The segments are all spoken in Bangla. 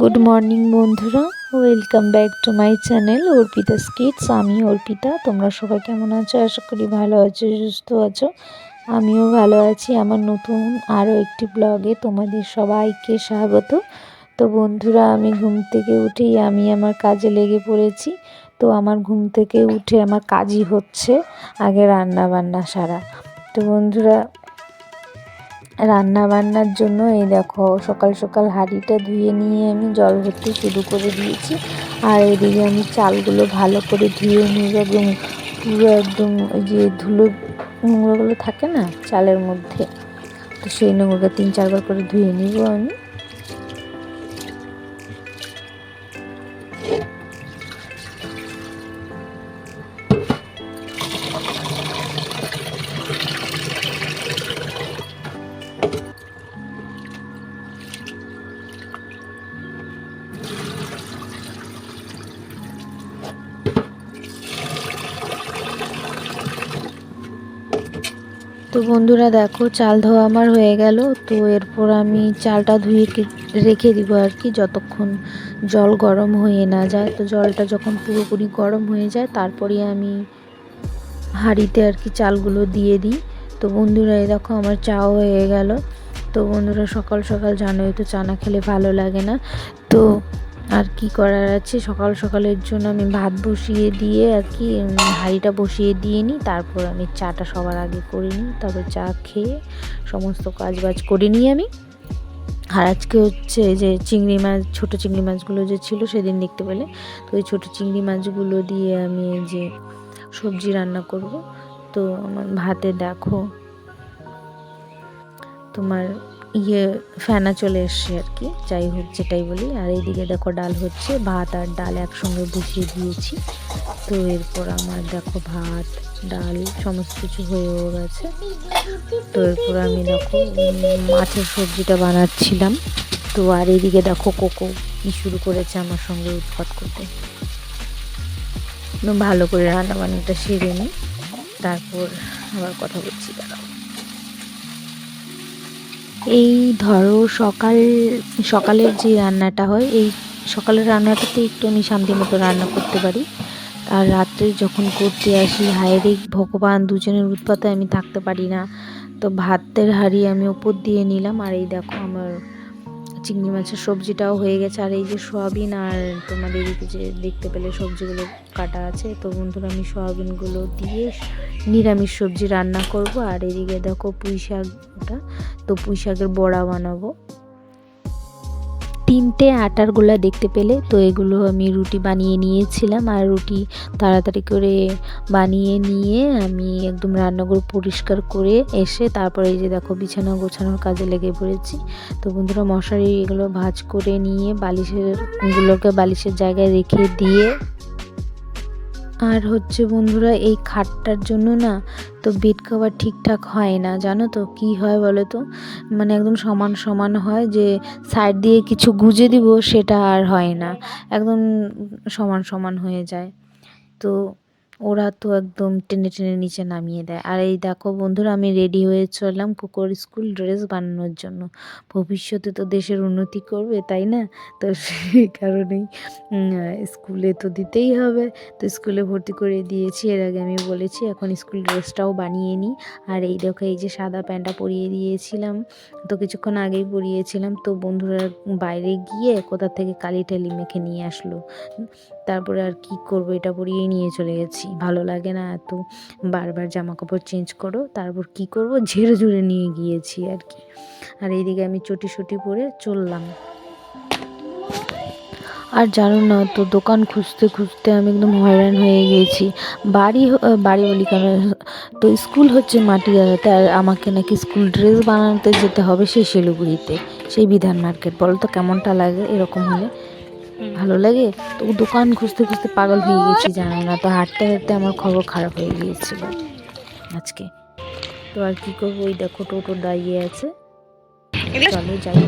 গুড মর্নিং বন্ধুরা, welcome back to my channel Arpita's kids. আমি অর্পিতা। তোমরা সবাই কেমন আছো? আশা করি ভালো আছো, সুস্থ আছো। আমিও ভালো আছি। আমার নতুন আরও একটি ব্লগে তোমাদের সবাইকে স্বাগত। তো বন্ধুরা, আমি ঘুম থেকে উঠেই আমি আমার কাজে লেগে পড়েছি। তো আমার ঘুম থেকে উঠে আমার কাজই হচ্ছে আগে রান্না বান্না সারা। তো বন্ধুরা, রান্না বান্নার জন্য এই দেখো সকাল সকাল হাঁড়িটা ধুয়ে নিয়ে আমি জল ভরতে শুরু করে দিয়েছি। আর এদিকে আমি চালগুলো ভালো করে ধুয়ে নিয়ে একদম পুরো একদম ওই যে ধুলো নোংরাগুলো থাকে না চালের মধ্যে, তো সেই নোংরাটা 3-4 বার করে ধুয়ে নিব আমি। তো বন্ধুরা দেখো, চাল ধোয়া আমার হয়ে গেল। তো এরপর আমি চালটা ধুয়ে রেখে দিব আর কি, যতক্ষণ জল গরম হয়ে না যায়। তো জলটা যখন পুরোপুরি গরম হয়ে যায় তারপরে আমি হাঁড়িতে আর কি চালগুলো দিয়ে দিই। তো বন্ধুরা এই দেখো আমার চাও হয়ে গেল। তো বন্ধুরা, সকাল সকাল জানোই তো চা না খেলে ভালো লাগে না। তো আর কি করার আছে, সকাল সকালের জন্য আমি ভাত বসিয়ে দিয়ে আর কি হাঁড়িটা বসিয়ে দিয়ে নিই। তারপর আমি চাটা সবার আগে করে নিই, তারপর চা খেয়ে সমস্ত কাজ বাজ করে নিই আমি। আর আজকে হচ্ছে যে চিংড়ি মাছ, ছোটো চিংড়ি মাছগুলো যে ছিল সেদিন দেখতে পেলে, তো ওই ছোটো চিংড়ি মাছগুলো দিয়ে আমি এই যে সবজি রান্না করব। তো আমার ভাতে দেখো তোমার ফেনা চলে এসছে আর কি, যাই হোক যেটাই বলি। আর এইদিকে দেখো ডাল হচ্ছে, ভাত আর ডাল একসঙ্গে বসিয়ে দিয়েছি। তো এরপর আমার দেখো ভাত ডাল সমস্ত কিছু হয়েও গেছে। তো এরপর আমি দেখো মাছের সবজিটা বানাচ্ছিলাম। তো আর এইদিকে দেখো কোকো কি শুরু করেছে আমার সঙ্গে উৎপাত করতে। ভালো করে রান্না বান্নাটা সেরে নিই, তারপর আবার কথা বলছি, দাঁড়াও। এই ধরো সকালের যে রান্নাটা হয়, এই সকালের রান্নাটাতে একটু আমি শান্তি মতো রান্না করতে পারি। আর রাত্রে যখন করতে আসি, হায়রে ভগবান, দুজনের উৎপাতে আমি থাকতে পারি না। তো ভাতের হাঁড়ি আমি ওপর দিয়ে নিলাম। আর এই দেখো আমার চিংড়ি মাছের সবজিটাও হয়ে গেছে। আর এই যে সয়াবিন আর তোমার এদিকে যে দেখতে পেলে সবজিগুলো কাটা আছে। তো বন্ধুরা, আমি সয়াবিনগুলো দিয়ে নিরামিষ সবজি রান্না করব। আর এদিকে দেখো পুঁই শাকটা, তো পুঁই শাকের বড়া বানাবো। 3টে আটার গোলা দেখতে পেলে, তো এগুলো আমি রুটি বানিয়ে নিয়েছিলাম। আর রুটি তাড়াতাড়ি করে বানিয়ে নিয়ে আমি একদম রান্নাঘর পরিষ্কার করে এসে তারপরে এই যে দেখো বিছানা গোছানোর কাজে লেগে পড়েছি। তো বন্ধুরা, মশারি এগুলো ভাঁজ করে নিয়ে বালিশের জায়গায় রেখে দিয়ে, আর হচ্ছে বন্ধুরা এই খাটটার জন্য না তো বেড কভার ঠিকঠাক হয় না, জানো তো কি হয় বলো তো, মানে একদম সমান সমান হয়, যে সাইড দিয়ে কিছু গুজে দিব সেটা আর হয় না, একদম সমান সমান হয়ে যায়। তো ওরা তো একদম টেনে টেনে নিচে নামিয়ে দেয়। আর এই দেখো বন্ধুরা, আমি রেডি হয়ে চললাম কুকুর স্কুল ড্রেস বানানোর জন্য। ভবিষ্যতে তো দেশের উন্নতি করবে, তাই না? তো সেই কারণেই স্কুলে তো দিতেই হবে। তো স্কুলে ভর্তি করে দিয়েছি, এর আগে আমি বলেছি। এখন স্কুল ড্রেসটাও বানিয়ে নিই। আর এই দেখো এই যে সাদা প্যান্টটা পরিয়ে দিয়েছিলাম, তো কিছুক্ষণ আগেই পরিয়েছিলাম। তো বন্ধুরা বাইরে গিয়ে কোথা থেকে কালি টালি মেখে নিয়ে আসলো, তারপরে আর কি করব, এটা পরিয়েই নিয়ে চলে গেছি। ভালো লাগে না এত বারবার জামা কাপড় চেঞ্জ করো, তারপর কি করব, ঝেড়ে ঝুড়ে নিয়ে গিয়েছি আর কি। আর এইদিকে আমি চটি পরে চললাম। আর জানো না তো, দোকান খুঁজতে খুঁজতে আমি একদম হয়রান হয়ে গিয়েছি। বাড়ি বলি কেন, তো স্কুল হচ্ছে মাটিগাড়াতে, আর আমাকে নাকি স্কুল ড্রেস বানাতে যেতে হবে সেই শিলিগুড়িতে, সেই বিধান মার্কেট। বলো তো কেমনটা লাগে এরকম হলে? ভালো লাগে? তো দোকান খুঁজতে খুঁজতে পাগল হয়ে গেছি, জানো না তো, হাঁটতে হাঁটতে আমার খবর খারাপ হয়ে গিয়েছিল আজকে। তো আর কি করবো, ওই দেখো টোটো দাঁড়িয়ে আছে, চলো যাই।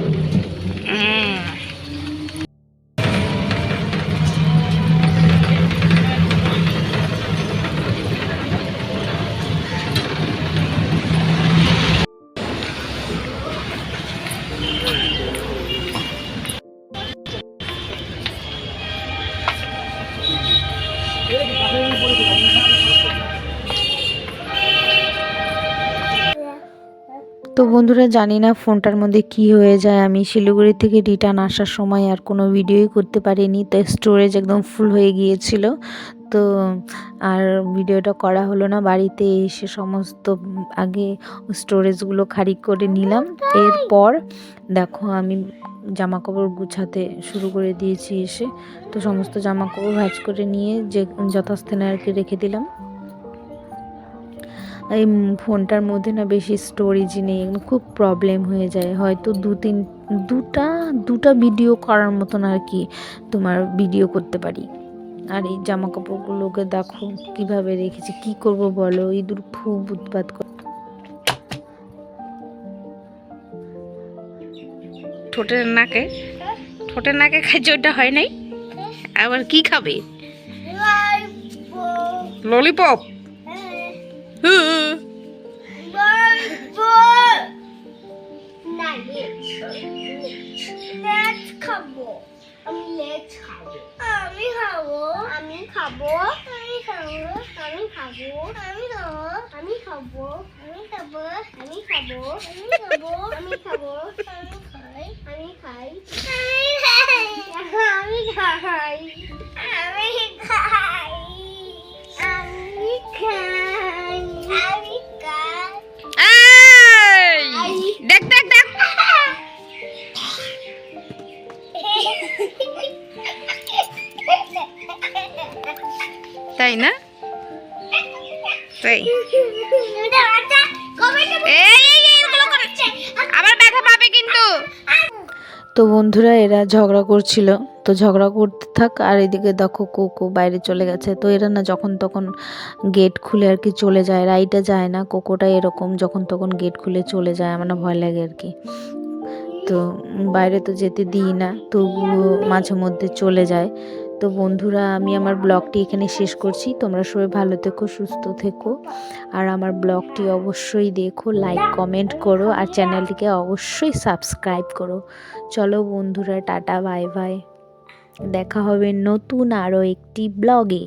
বন্ধুরা জানি না ফোনটার মধ্যে কি হয়ে যায়, আমি শিলিগুড়ি থেকে রিটার্ন আসার সময় আর কোনো ভিডিওই করতে পারিনি, তো স্টোরেজ একদম ফুল হয়ে গিয়েছিল। তো আর ভিডিওটা করা হলো না, বাড়িতে এসে সমস্ত আগে স্টোরেজগুলো খালি করে নিলাম। এরপর দেখো আমি জামা কাপড় গুছাতে শুরু করে দিয়েছি এসে। তো সমস্ত জামা কাপড় ভাঁজ করে নিয়ে যে যথাস্থানে আর কি রেখে দিলাম। এই ফোনটার মধ্যে না বেশি স্টোরেজ নেই, খুব প্রবলেম হয়ে যায়, হয়তো দুটা ভিডিও করার মতন আর কি তোমার ভিডিও করতে পারি। আর এই জামা কাপড়গুলোকে দেখো কিভাবে রেখেছি, কি করব বলো, ইঁদুর খুব উৎপাত করে। ঠোঁটের নাকে খাইছে, ওটা হয় নাই, আবার কি খাবে? ললিপপ। দেখ দেখ দেখ, তাই না? তাই আবার ব্যথা পাবে কিন্তু। তো বন্ধুরা এরা ঝগড়া করছিল, তো ঝগড়া করতে থাক, আর এদিকে দেখো কোকো বাইরে চলে গেছে। তো এরা না যখন তখন গেট খুলে আর কি চলে যায়, রাইটা যায় না, কোকোটা এরকম যখন তখন গেট খুলে চলে যায়, আমার না ভয় লাগে আর কি। তো বাইরে তো যেতে দিই না, তবুও মাঝে মধ্যে চলে যায়। তো বন্ধুরা আমি আমার ব্লগটি এখানে শেষ করছি, তোমরা সবাই ভালো থেকো, সুস্থ থেকো, আর আমার ব্লগটি অবশ্যই দেখো, লাইক কমেন্ট করো, আর চ্যানেলটিকে অবশ্যই সাবস্ক্রাইব করো। চলো বন্ধুরা, টাটা বাই বাই, দেখা হবে নতুন আরও একটি ব্লগে।